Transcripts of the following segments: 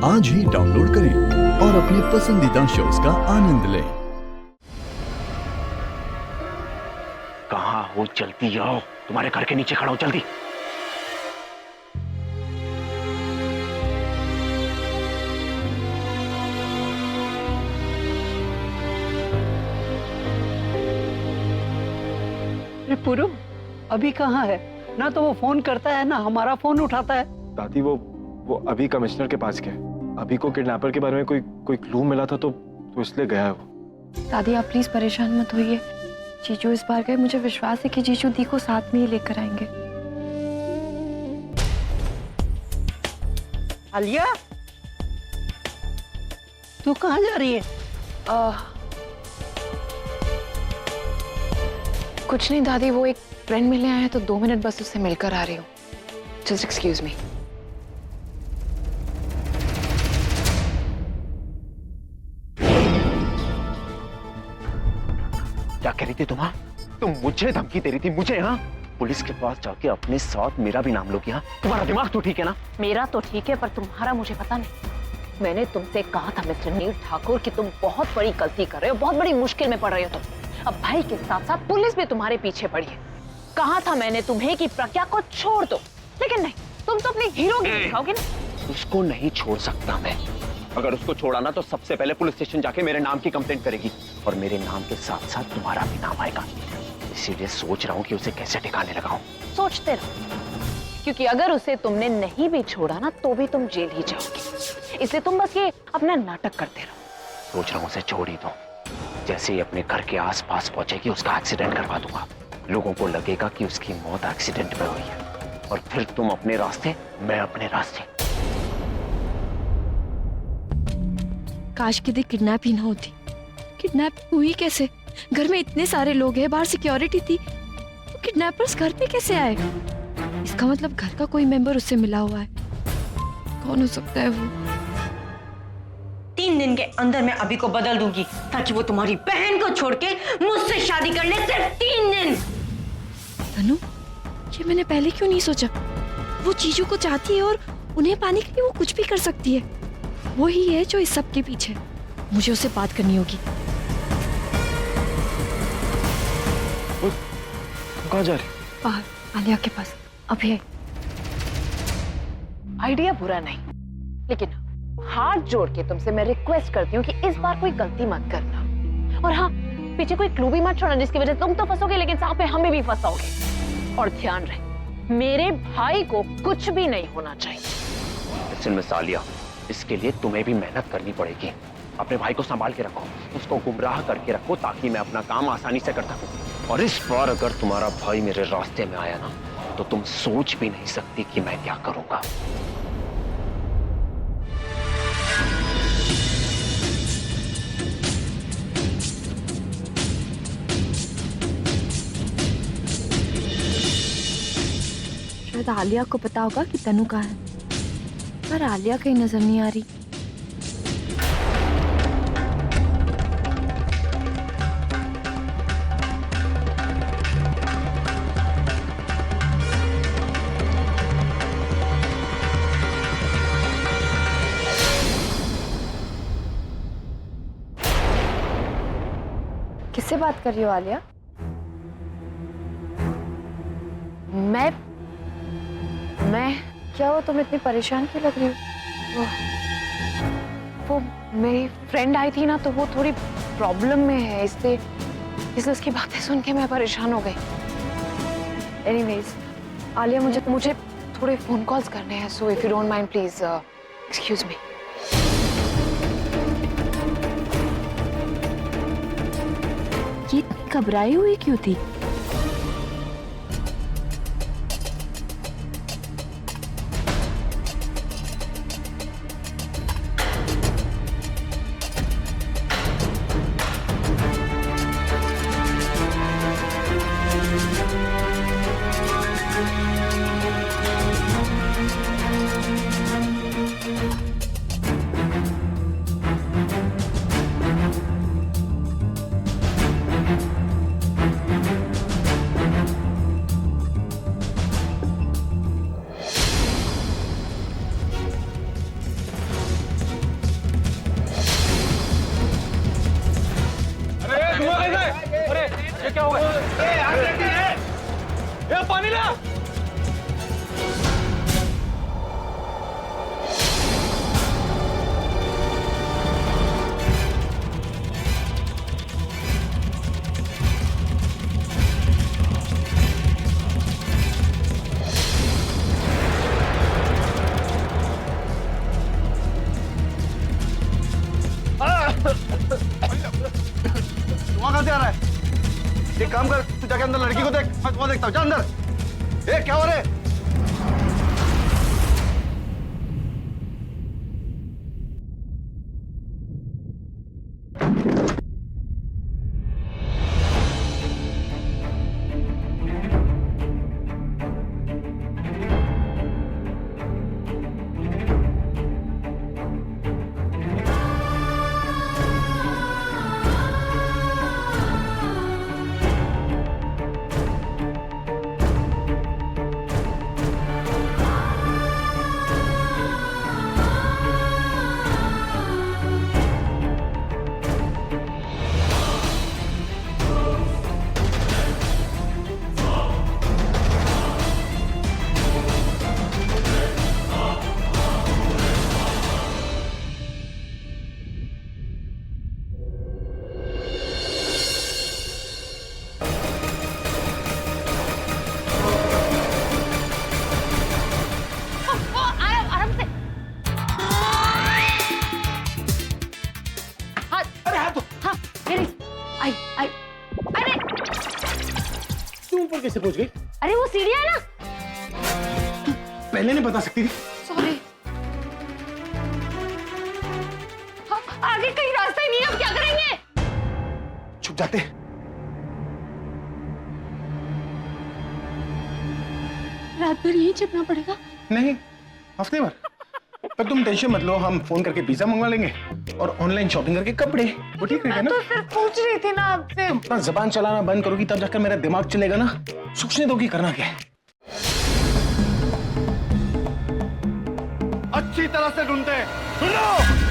आज ही डाउनलोड करें और अपने पसंदीदा शोज का आनंद लें। कहाँ हो? जल्दी आओ, तुम्हारे घर के नीचे खड़ा हो, जल्दी। पूरब अभी कहाँ है? ना तो वो फोन करता है ना हमारा फोन उठाता है। दादी वो अभी कमिश्नर के पास गया। अभी को किडनैपर के बारे में कोई क्लू मिला था तो इसलिए गया है वो। दादी आप प्लीज परेशान मत होइए। जीजू इस बार गए, मुझे विश्वास है कि जीजू दी को साथ में ही लेकर आएंगे। आलिया, तू कहाँ जा रही है? कुछ नहीं दादी, वो एक फ्रेंड मिलने आया है तो 2 मिनट बस उससे मिलकर आ रही हूँ। Just excuse me. क्या कह रही थी तुम? तुम मुझे धमकी दे रही थी? मुझे? हाँ, पुलिस के पास जाके अपने साथ मेरा भी नाम लोगी? हाँ, तुम्हारा दिमाग तो ठीक है ना? मेरा तो ठीक है, पर तुम्हारा मुझे पता नहीं। मैंने तुमसे कहा था मिस्टर नील ठाकुर कि तुम बहुत बड़ी गलती कर रहे हो, बहुत बड़ी मुश्किल में पड़ रहे हो तुम। अब भाई के साथ साथ पुलिस भी तुम्हारे पीछे पड़ी है। कहा था मैंने तुम्हें कि प्रज्ञा को छोड़ दो, लेकिन नहीं, तुम तो अपनी हीरोगिरी दिखाओगे ना। उसको नहीं छोड़ सकता मैं। अगर उसको छोड़ा ना तो सबसे पहले पुलिस स्टेशन जाके मेरे नाम की कंप्लेंट करेगी और मेरे नाम के साथ साथ तुम्हारा भी नाम आएगा। इसीलिए सोच रहा हूँ कि उसे कैसे ठिकाने लगाऊं। सोचते रहो, क्योंकि अगर उसे तुमने नहीं भी छोड़ा ना तो भी तुम जेल ही जाओगे। इसलिए तुम बस ये अपना नाटक करते रहो। सोच रहा हूँ उसे छोड़ ही दो। जैसे ही अपने घर के आसपास पहुंचेगी उसका एक्सीडेंट करवा दूंगा। लोगों को लगेगा कि उसकी मौत एक्सीडेंट में हुई है और फिर तुम अपने रास्ते, मैं अपने रास्ते। काश की किडनैप ही ना होती। किडनैप हुई कैसे? घर में इतने सारे लोग हैं, बाहर सिक्योरिटी थी, तो किडनैपर्स घर पे कैसे आए? इसका मतलब घर का कोई मेंबर उससे मिला हुआ है। कौन हो सकता है वो? 3 दिन के अंदर मैं अभी को बदल दूंगी ताकि वो तुम्हारी बहन को छोड़ के मुझसे शादी कर ले। सिर्फ 3 दिन। तनु, ये मैंने पहले क्यों नहीं सोचा? वो जीजू को चाहती है और उन्हें पाने के लिए वो कुछ भी कर सकती है। वो ही है जो इस सब के पीछे। मुझे उससे बात करनी होगी। कहाँ जा रही? बाहर आलिया के पास। अभी है। आइडिया बुरा नहीं, लेकिन हाथ जोड़ के तुमसे मैं रिक्वेस्ट करती हूँ कि इस बार कोई गलती मत करना। और हाँ, पीछे कोई क्लू भी मत छोड़ना जिसकी वजह से तुम तो फंसोगे लेकिन साथ में हमें भी फंसाओगे। और ध्यान रहे, मेरे भाई को कुछ भी नहीं होना चाहिए। लेकिन मिस आलिया, इसके लिए तुम्हें भी मेहनत करनी पड़ेगी। अपने भाई को संभाल के रखो, उसको गुमराह करके रखो ताकि मैं अपना काम आसानी से कर सकूं। और इस बार अगर तुम्हारा भाई मेरे रास्ते में आया ना तो तुम सोच भी नहीं सकती कि मैं क्या करूंगा। शायद आलिया को पता होगा कि तनु कहाँ है, पर आलिया कहीं नजर नहीं आ रही। किससे बात कर रही हो आलिया? मैं क्या हो, तुम इतनी परेशान क्यों लग रही हो? वो मेरी फ्रेंड आई थी ना, तो वो थोड़ी प्रॉब्लम में है, इसलिए उसकी बातें सुन के मैं परेशान हो गई। एनीवेज आलिया, मुझे थोड़े फोन कॉल्स करने हैं, so if you don't mind please excuse me. ये इतनी घबराई हुई क्यों थी? पानी ला। वहाँ कहाँ से आ रहा है? एक काम कर, तू जाके अंदर लड़की को देख, मैं वहाँ देखता हूँ। जा अंदर। क्या हो रहा है? ऊपर कैसे पहुंच गई? अरे वो सीढ़ियां है ना। पहले नहीं बता सकती थी। सॉरी। आगे कहीं रास्ता ही नहीं है, अब क्या करेंगे? छुप जाते। रात भर यहीं छिपना पड़ेगा? नहीं, हफ्ते भर। पर तुम टेंशन मत लो, हम फोन करके पिज्जा मंगवा लेंगे और ऑनलाइन शॉपिंग करके कपड़े। वो ठीक रहेगा ना? तो सिर्फ पूछ रही थी ना आपसे। अपना जबान चलाना बंद करोगी तब जाकर मेरा दिमाग चलेगा ना। सोचने दो कि करना क्या है। अच्छी तरह से ढूंढते हैं। ढूंढो।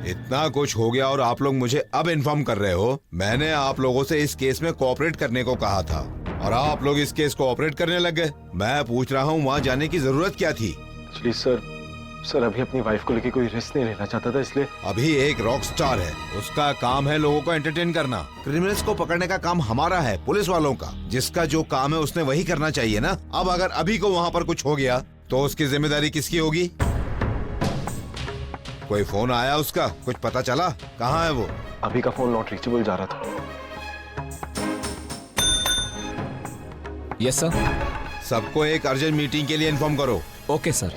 इतना कुछ हो गया और आप लोग मुझे अब इन्फॉर्म कर रहे हो। मैंने आप लोगों से इस केस में कोऑपरेट करने को कहा था और आप लोग इस केस को ऑपरेट करने लग गए। मैं पूछ रहा हूँ वहाँ जाने की जरूरत क्या थी? एक्चुअली सर अभी अपनी वाइफ को लेके कोई रिस्क नहीं लेना चाहता था, इसलिए। अभी एक रॉक स्टार है, उसका काम है लोगों को एंटरटेन करना। क्रिमिनल्स को पकड़ने का काम हमारा है, पुलिस वालों का। जिसका जो काम है उसने वही करना चाहिए ना। अब अगर अभी को वहाँ पर कुछ हो गया तो उसकी जिम्मेदारी किसकी होगी? कोई फोन आया उसका? कुछ पता चला? कहाँ है वो? अभी का फोन नॉट रीचेबल जा रहा था। Yes sir. सबको एक अर्जेंट मीटिंग के लिए इन्फॉर्म करो। Okay sir.